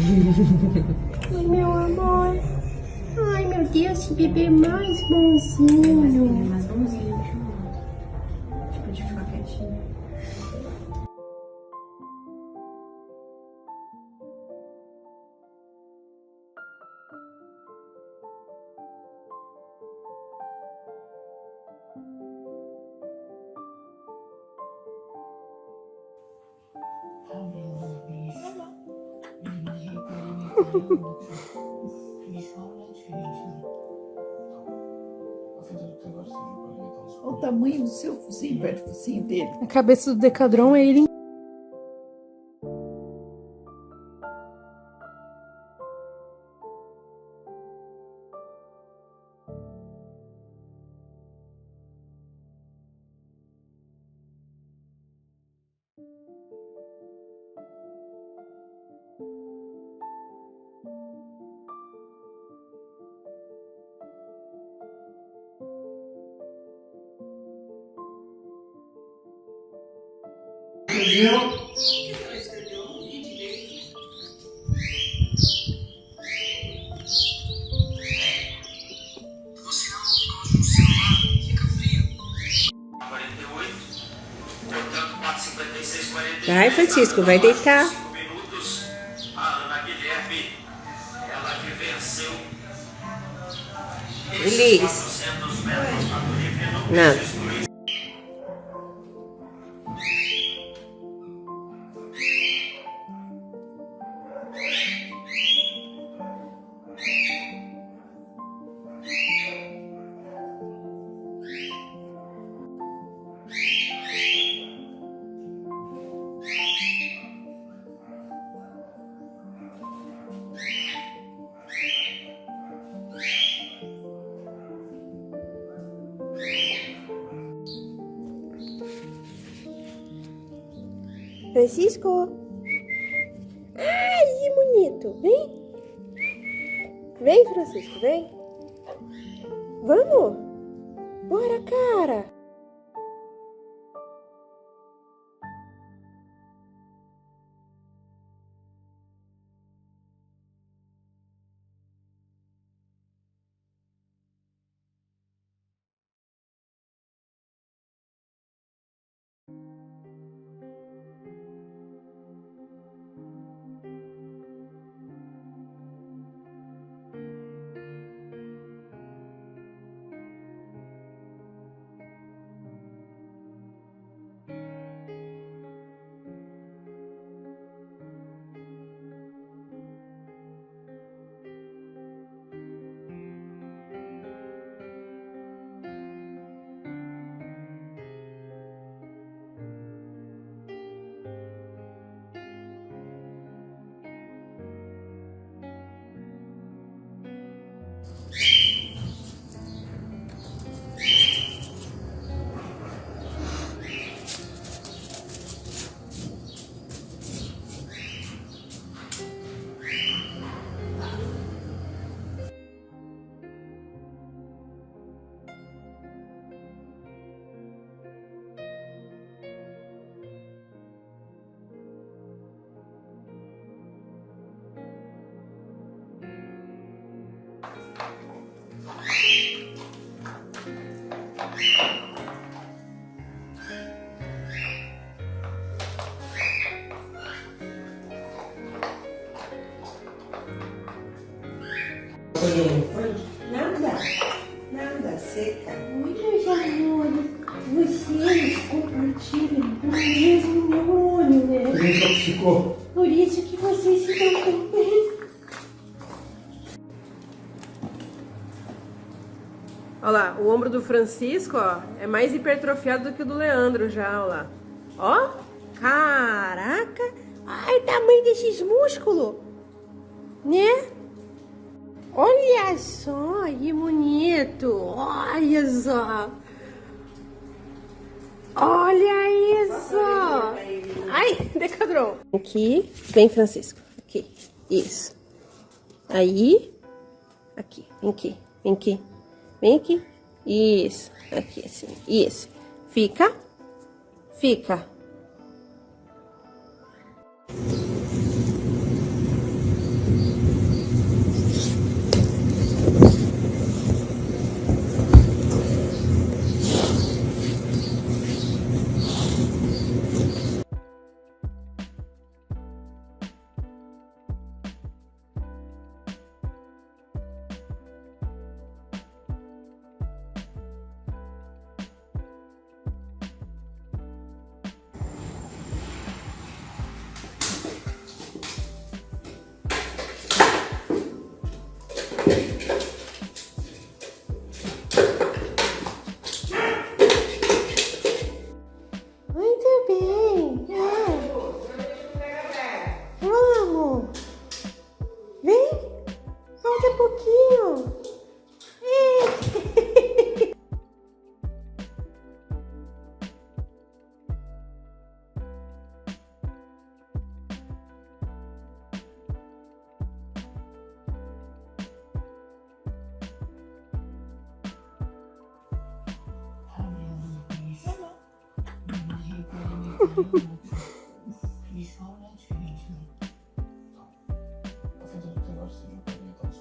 Ai, meu amor. Ai, meu Deus, que bebê mais bonzinho. Mais bonzinho, deixa eu pode ficar quietinho. Olha o tamanho do seu focinho perto do focinho dele. A cabeça do Decadron é ele. Vai, Francisco, vai deitar. A Ana Guilherme, ela que venceu Elis. 400 metros para o livre no Não. Francisco. Ai, que bonito. Vem. Vem, Francisco, vem. Vamos. Bora, cara. Nada, seca. Oi, meus amores. Vocês compartilham o mesmo neurônio, né? Ele intoxicou. Por isso que vocês se dão tão bem. Olha lá, o ombro do Francisco, ó, é mais hipertrofiado do que o do Leandro já, olha lá. Ó, caraca. Ai, o tamanho desses músculos. Né? Olha só, que bonito. Olha só. Olha isso. Ai, Decadron. Aqui, vem, Francisco. Aqui, isso. Aí, aqui, vem aqui, vem aqui. Vem aqui. Isso, aqui assim, isso. Fica, fica.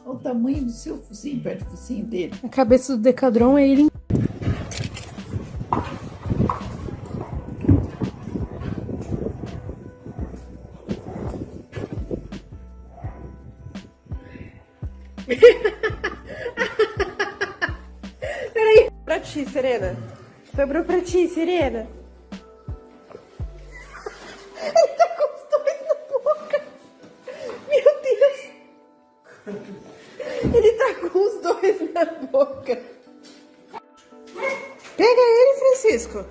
Olha o tamanho do seu focinho perto do focinho dele. A cabeça do Decadron é ele. Peraí. Pra ti, Serena. Sobrou pra ti, Serena. Ele tá com os dois na boca. Meu Deus. Ele tá com os dois na boca. Pega ele, Francisco.